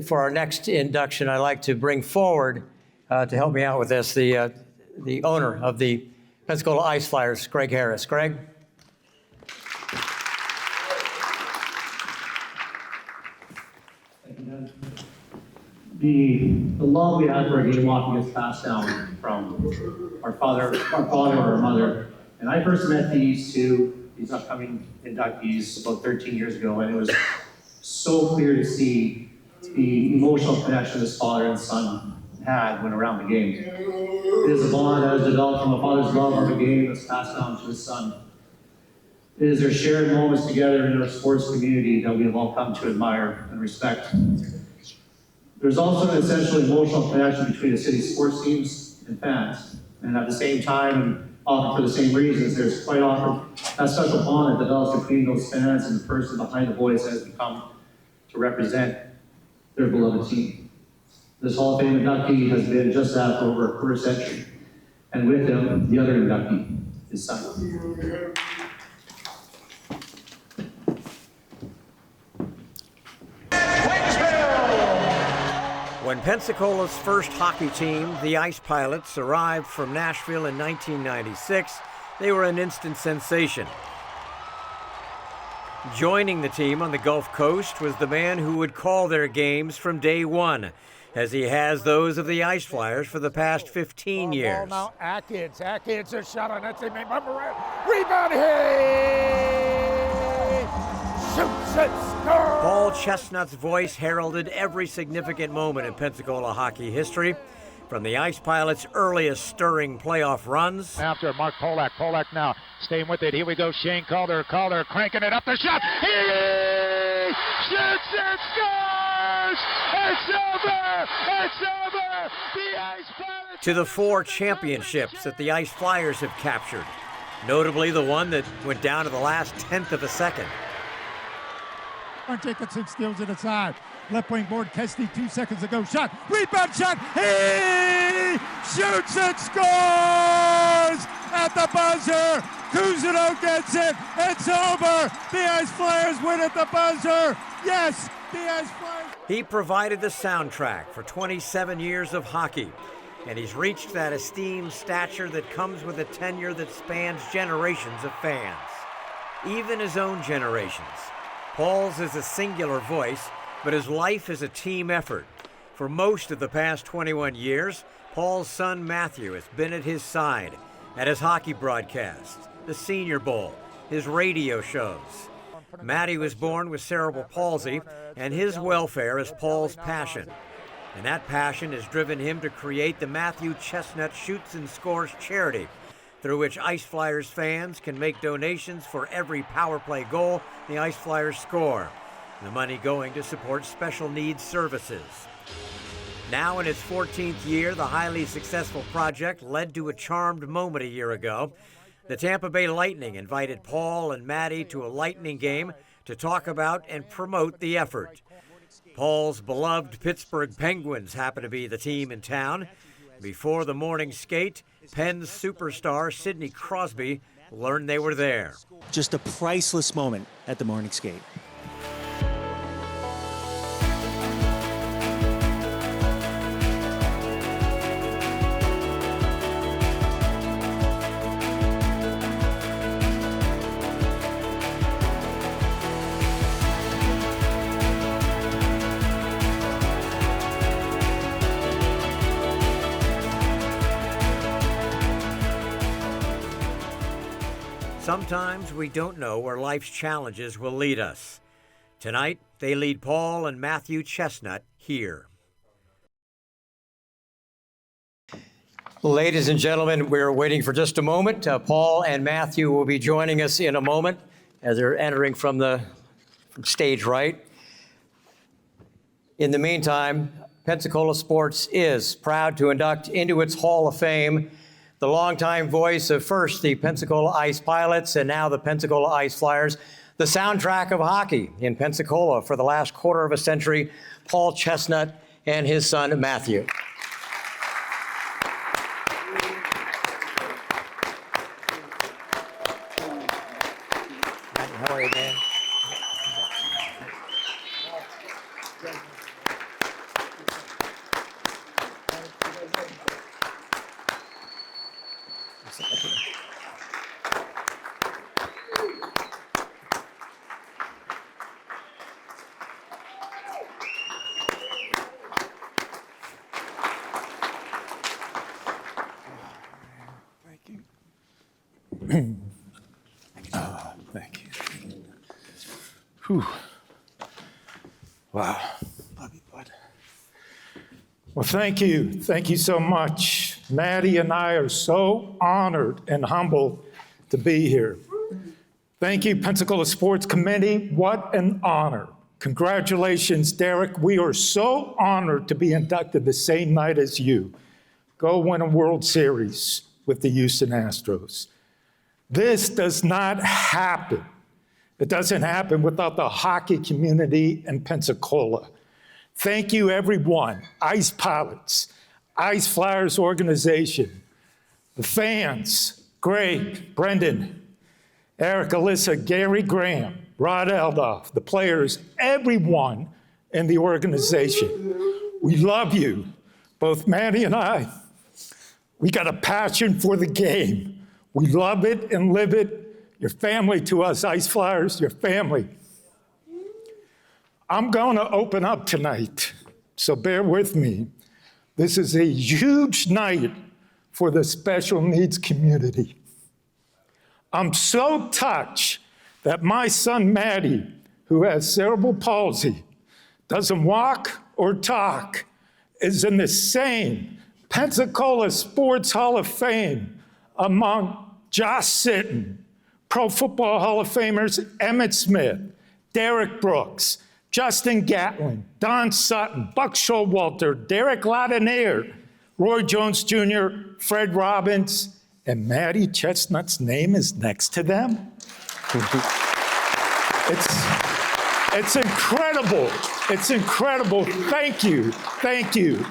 for our next induction, I'd like to bring forward, to help me out with this, the owner of the Pensacola Ice Flyers, Greg Harris. Greg? The love we had for a game hockey gets passed down from our father or our mother. And I first met these upcoming inductees about 13 years ago, and it was so clear to see the emotional connection this father and son had when around the game. It is a bond that has developed from a father's love of the game that's passed down to his son. It is their shared moments together in our sports community that we have all come to admire and respect. There's also an essential emotional connection between the city's sports teams and fans. And at the same time, and often for the same reasons, there's quite often that special bond that develops between those fans and the person behind the voice that has become to represent their beloved team. This Hall of Fame inductee has been just that for over a quarter century. And with him, the other inductee, his son. When Pensacola's first hockey team, the Ice Pilots, arrived from Nashville in 1996, they were an instant sensation. Joining the team on the Gulf Coast was the man who would call their games from day one, as he has those of the Ice Flyers for the past 15 years. Now Atkins a shot on that team. Rebound here! Shoots it, scores! Paul Chestnutt's voice heralded every significant moment in Pensacola hockey history, from the Ice Pilots' earliest stirring playoff runs. After Mark Polak now staying with it. Here we go, Shane Calder cranking it up the shot. He shoots and scores! It's over! It's over! The Ice Pilots... To the 4 championships that the Ice Flyers have captured, notably the one that went down to the last 10th of a second. Jacobson steals it aside. Left wing board, Kesty 2 seconds ago. Shot, rebound shot. He shoots and scores at the buzzer. Cousineau gets it. It's over. The Ice Flyers win at the buzzer. Yes, the Ice Flyers. He provided the soundtrack for 27 years of hockey, and he's reached that esteemed stature that comes with a tenure that spans generations of fans, even his own generations. Paul's is a singular voice, but his life is a team effort. For most of the past 21 years, Paul's son Matthew has been at his side, at his hockey broadcasts, the Senior Bowl, his radio shows. Matty was born with cerebral palsy, and his welfare is Paul's passion. And that passion has driven him to create the Matthew Chestnutt Shoots and Scores charity, through which Ice Flyers fans can make donations for every power play goal the Ice Flyers score, the money going to support special needs services. Now in its 14th year, the highly successful project led to a charmed moment a year ago. The Tampa Bay Lightning invited Paul and Matty to a Lightning game to talk about and promote the effort. Paul's beloved Pittsburgh Penguins happen to be the team in town. Before the morning skate, Penn's superstar Sidney Crosby learned they were there. Just a priceless moment at the morning skate. Sometimes we don't know where life's challenges will lead us. Tonight, they lead Paul and Matthew Chestnutt here. Ladies and gentlemen, we're waiting for just a moment. Paul and Matthew will be joining us in a moment as they're entering from stage right. In the meantime, Pensacola Sports is proud to induct into its Hall of Fame the longtime voice of first the Pensacola Ice Pilots and now the Pensacola Ice Flyers, the soundtrack of hockey in Pensacola for the last quarter of a century, Paul Chestnutt and his son Matthew. How are you, Dan? Thank you. Whew. Wow. Love you, bud. Well, thank you. Thank you so much. Maddie and I are so honored and humbled to be here. Thank you, Pensacola Sports Committee. What an honor. Congratulations, Derek. We are so honored to be inducted the same night as you. Go win a World Series with the Houston Astros. This does not happen. It doesn't happen without the hockey community in Pensacola. Thank you, everyone. Ice Pilots, Ice Flyers organization, the fans, Greg, Brendan, Eric, Alyssa, Gary Graham, Rod Eldoff, the players, everyone in the organization. We love you, both Maddie and I. We got a passion for the game. We love it and live it. Your family to us, Ice Flyers, your family. I'm going to open up tonight, so bear with me. This is a huge night for the special needs community. I'm so touched that my son, Maddie, who has cerebral palsy, doesn't walk or talk, is in the same Pensacola Sports Hall of Fame among Josh Sitton, Pro Football Hall of Famers Emmitt Smith, Derek Brooks, Justin Gatlin, Don Sutton, Buck Showalter, Derek Ladinier, Roy Jones Jr., Fred Robbins, and Maddie Chestnutt's name is next to them. It's incredible. It's incredible. Thank you. Thank you.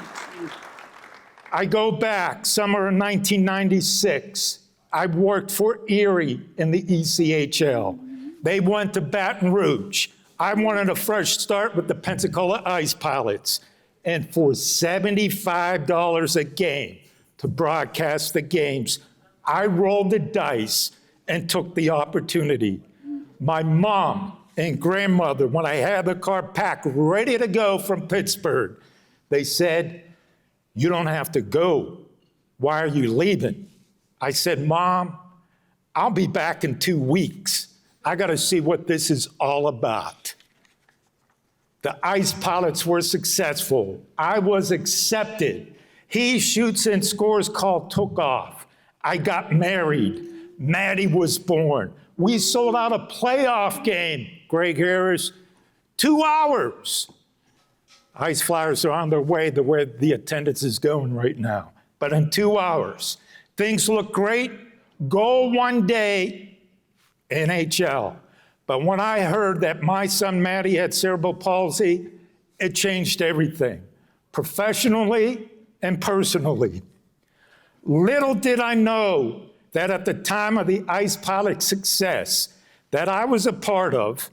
I go back, summer of 1996. I worked for Erie in the ECHL. They went to Baton Rouge. I wanted a fresh start with the Pensacola Ice Pilots. And for $75 a game to broadcast the games, I rolled the dice and took the opportunity. My mom and grandmother, when I had the car packed ready to go from Pittsburgh, they said, "You don't have to go. Why are you leaving?" I said, "Mom, I'll be back in 2 weeks. I got to see what this is all about." The Ice Pilots were successful. I was accepted. He Shoots and Scores call took off. I got married. Maddie was born. We sold out a playoff game, Greg Harris, 2 hours. Ice Flyers are on their way to where the attendance is going right now. But in 2 hours, things look great. Goal one day, NHL. But when I heard that my son Maddie had cerebral palsy, it changed everything, professionally and personally. Little did I know that at the time of the Ice Pilot success that I was a part of,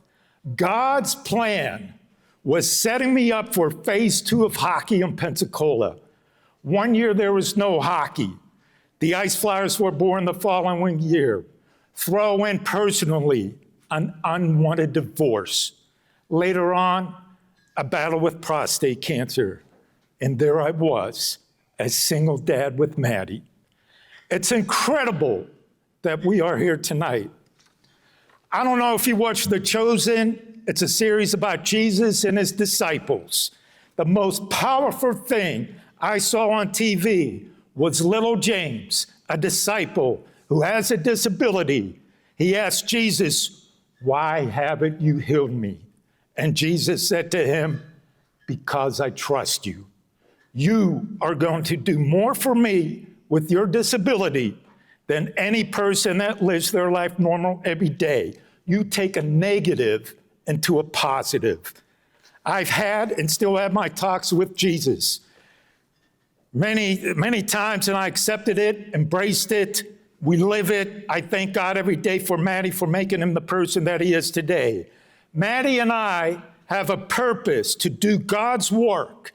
God's plan was setting me up for phase 2 of hockey in Pensacola. One year there was no hockey. The Ice Flyers were born the following year. Throw in personally an unwanted divorce. Later on, a battle with prostate cancer. And there I was, a single dad with Maddie. It's incredible that we are here tonight. I don't know if you watched The Chosen. It's a series about Jesus and his disciples. The most powerful thing I saw on TV was little James, a disciple who has a disability. He asked Jesus, "Why haven't you healed me?" And Jesus said to him, "Because I trust you. You are going to do more for me with your disability than any person that lives their life normal every day. You take a negative into a positive." I've had and still have my talks with Jesus many times, and I accepted it, embraced it. We live it. I thank God every day for Maddie for making him the person that he is today. Maddie and I have a purpose to do God's work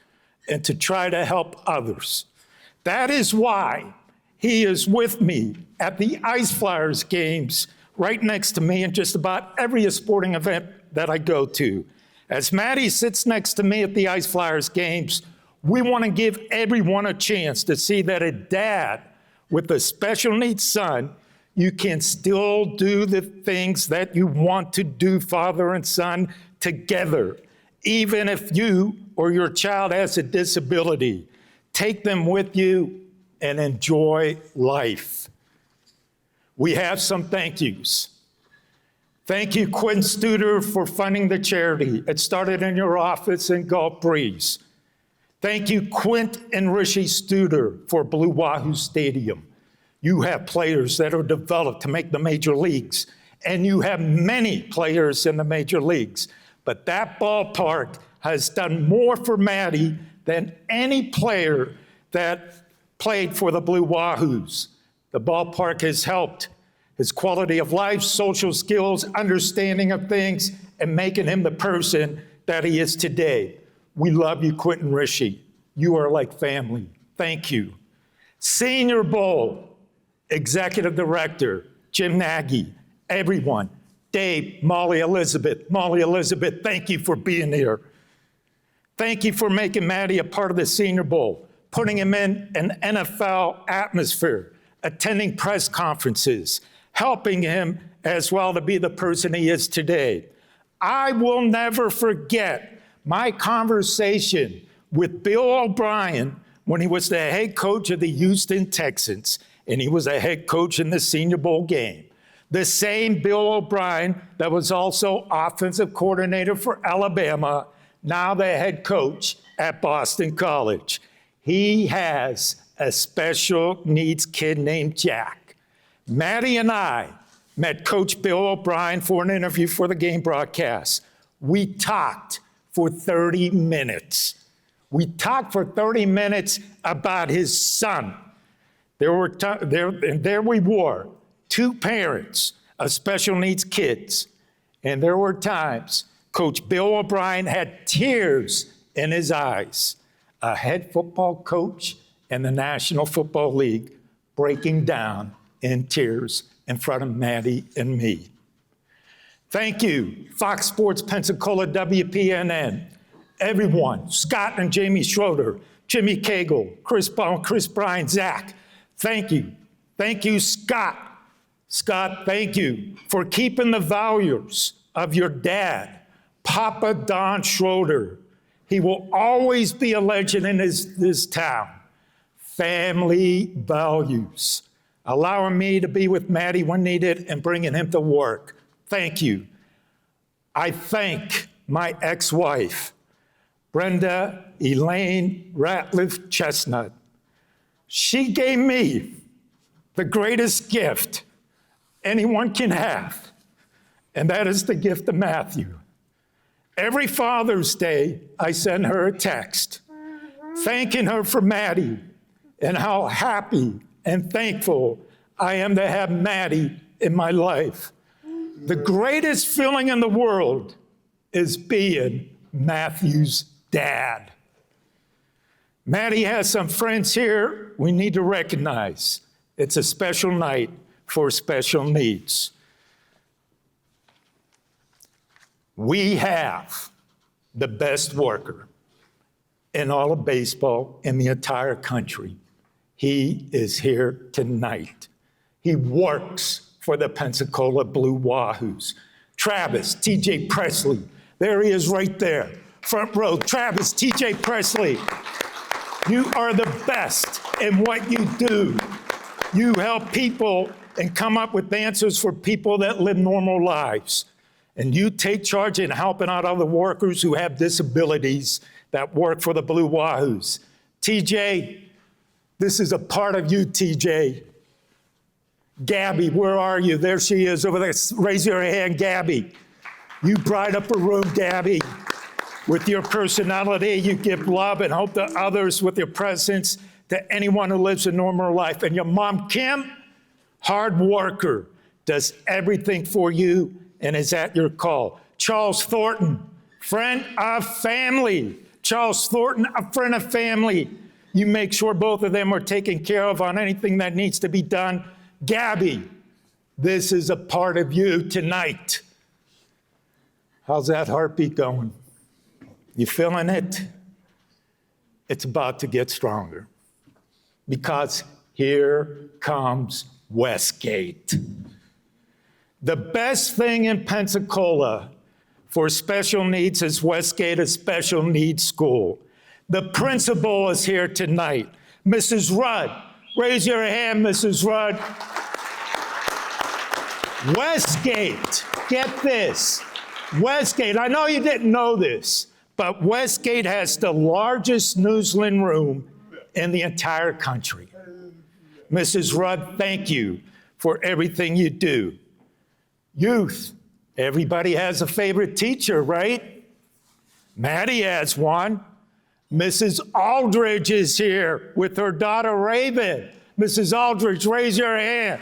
and to try to help others. That is why he is with me at the Ice Flyers games, right next to me in just about every sporting event that I go to. As Maddie sits next to me at the Ice Flyers games, we want to give everyone a chance to see that a dad with a special needs son You can still do the things that you want to do, father and son, together, even if you or your child has a disability. Take them with you and enjoy life. We have some thank yous. Thank you, Quinn Studer, for funding the charity. It started in your office in Gulf Breeze. Thank you, Quint and Rishi Studer, for Blue Wahoo Stadium. You have players that are developed to make the major leagues, and you have many players in the major leagues. But that ballpark has done more for Matty than any player that played for the Blue Wahoos. The ballpark has helped his quality of life, social skills, understanding of things, and making him the person that he is today. We love you, Quentin Rishi. You are like family. Thank you. Senior Bowl, Executive Director, Jim Nagy, everyone, Dave, Molly Elizabeth, thank you for being here. Thank you for making Matty a part of the Senior Bowl, putting him in an NFL atmosphere, attending press conferences, helping him as well to be the person he is today. I will never forget my conversation with Bill O'Brien when he was the head coach of the Houston Texans, and he was a head coach in the Senior Bowl game. The same Bill O'Brien that was also offensive coordinator for Alabama, now the head coach at Boston College. He has a special needs kid named Jack. Matty and I met Coach Bill O'Brien for an interview for the game broadcast. We talked for 30 minutes. We talked for 30 minutes about his son. There we were, two parents of special needs kids. And there were times Coach Bill O'Brien had tears in his eyes, a head football coach in the National Football League breaking down in tears in front of Matty and me. Thank you, Fox Sports Pensacola, WPNN, everyone, Scott and Jamie Schroeder, Jimmy Cagle, Chris Bone, Chris Bryan, Zach. Thank you. Thank you, Scott. Scott, thank you for keeping the values of your dad, Papa Don Schroeder. He will always be a legend in this town. Family values. Allowing me to be with Matty when needed and bringing him to work. Thank you. I thank my ex-wife, Brenda Elaine Ratliff Chestnutt. She gave me the greatest gift anyone can have, and that is the gift of Matthew. Every Father's Day, I send her a text thanking her for Matty and how happy and thankful I am to have Matty in my life. The greatest feeling in the world is being Matthew's dad. Matty has some friends here we need to recognize. It's a special night for special needs. We have the best worker in all of baseball in the entire country. He is here tonight. He works for the Pensacola Blue Wahoos. Travis, TJ Presley, there he is right there, front row. Travis, TJ Presley, you are the best in what you do. You help people and come up with answers for people that live normal lives. And you take charge in helping out other workers who have disabilities that work for the Blue Wahoos. TJ, this is a part of you, TJ. Gabby, where are you? There she is over there. Raise your hand, Gabby. You bright up a room, Gabby. With your personality, you give love and hope to others with your presence to anyone who lives a normal life. And your mom, Kim, hard worker, does everything for you and is at your call. Charles Thornton, friend of family. Charles Thornton, a friend of family. You make sure both of them are taken care of on anything that needs to be done. Gabby, this is a part of you tonight. How's that heartbeat going? You feeling it? It's about to get stronger because here comes Westgate. The best thing in Pensacola for special needs is Westgate, a special needs school. The principal is here tonight. Mrs. Rudd, raise your hand, Mrs. Rudd. Westgate, get this. Westgate, I know you didn't know this, but Westgate has the largest newsroom room in the entire country. Mrs. Rudd, thank you for everything you do. Youth, everybody has a favorite teacher, right? Maddie has one. Mrs. Aldridge is here with her daughter, Raven. Mrs. Aldridge, raise your hand.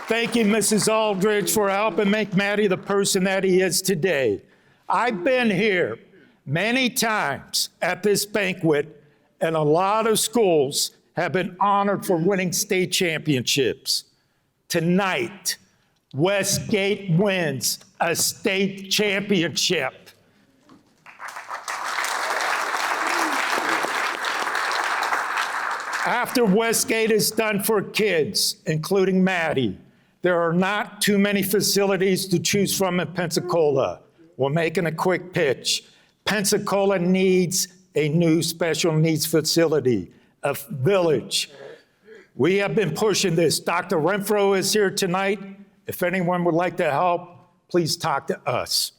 Thank you, Mrs. Aldridge, for helping make Maddie the person that he is today. I've been here many times at this banquet, and a lot of schools have been honored for winning state championships. Tonight, Westgate wins a state championship. After Westgate is done for kids, including Maddie, there are not too many facilities to choose from in Pensacola. We're making a quick pitch. Pensacola needs a new special needs facility, a village. We have been pushing this. Dr. Renfro is here tonight. If anyone would like to help, please talk to us.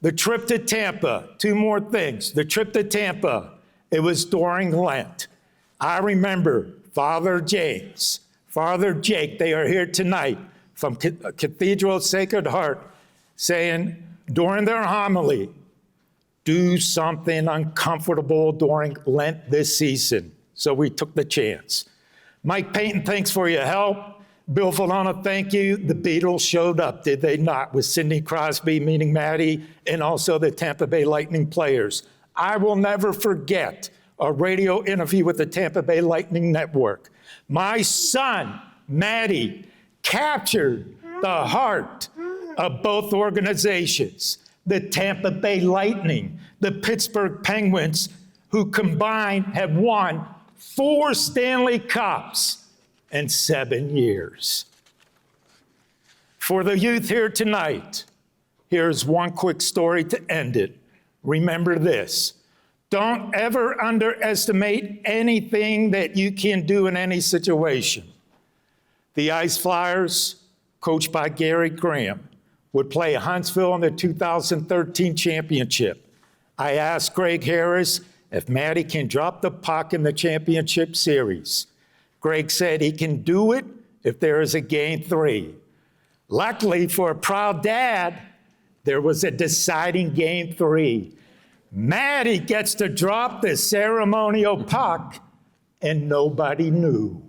The trip to Tampa, two more things. The trip to Tampa, it was during Lent. I remember Father James, Father Jake, they are here tonight from Cathedral of Sacred Heart, saying during their homily, do something uncomfortable during Lent this season. So we took the chance. Mike Payton, thanks for your help. Bill Valona, thank you. The Beatles showed up, did they not, with Sidney Crosby meeting Maddie and also the Tampa Bay Lightning players. I will never forget a radio interview with the Tampa Bay Lightning Network. My son, Maddie, captured the heart of both organizations, the Tampa Bay Lightning, the Pittsburgh Penguins, who combined have won 4 Stanley Cups in 7 years. For the youth here tonight, here's one quick story to end it. Remember this. Don't ever underestimate anything that you can do in any situation. The Ice Flyers, coached by Gary Graham, would play Huntsville in the 2013 championship. I asked Greg Harris if Maddie can drop the puck in the championship series. Greg said he can do it if there is a game 3. Luckily for a proud dad, there was a deciding game 3. Maddie gets to drop the ceremonial puck, and nobody knew.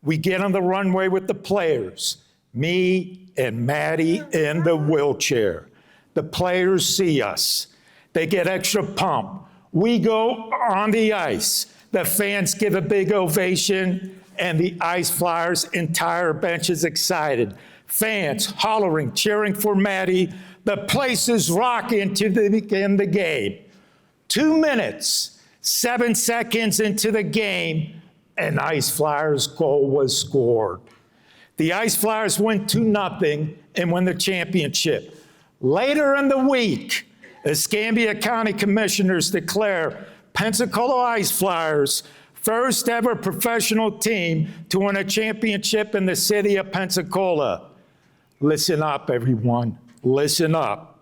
We get on the runway with the players, me and Maddie in the wheelchair. The players see us. They get extra pump. We go on the ice. The fans give a big ovation, and the Ice Flyers' entire bench is excited. Fans hollering, cheering for Maddie. The place is rocking to begin the game. 2 minutes, 7 seconds into the game, an Ice Flyers goal was scored. The Ice Flyers win 2-0 and win the championship. Later in the week, Escambia County Commissioners declare Pensacola Ice Flyers first ever professional team to win a championship in the city of Pensacola. Listen up, everyone. Listen up.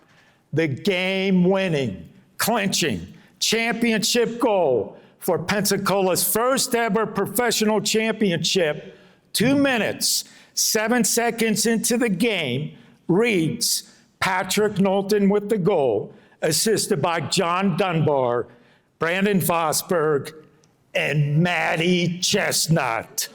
The game-winning, clinching, championship goal for Pensacola's first ever professional championship, 2 minutes, 7 seconds into the game, reads Patrick Knowlton with the goal, assisted by John Dunbar, Brandon Vosberg, and Maddie Chestnutt.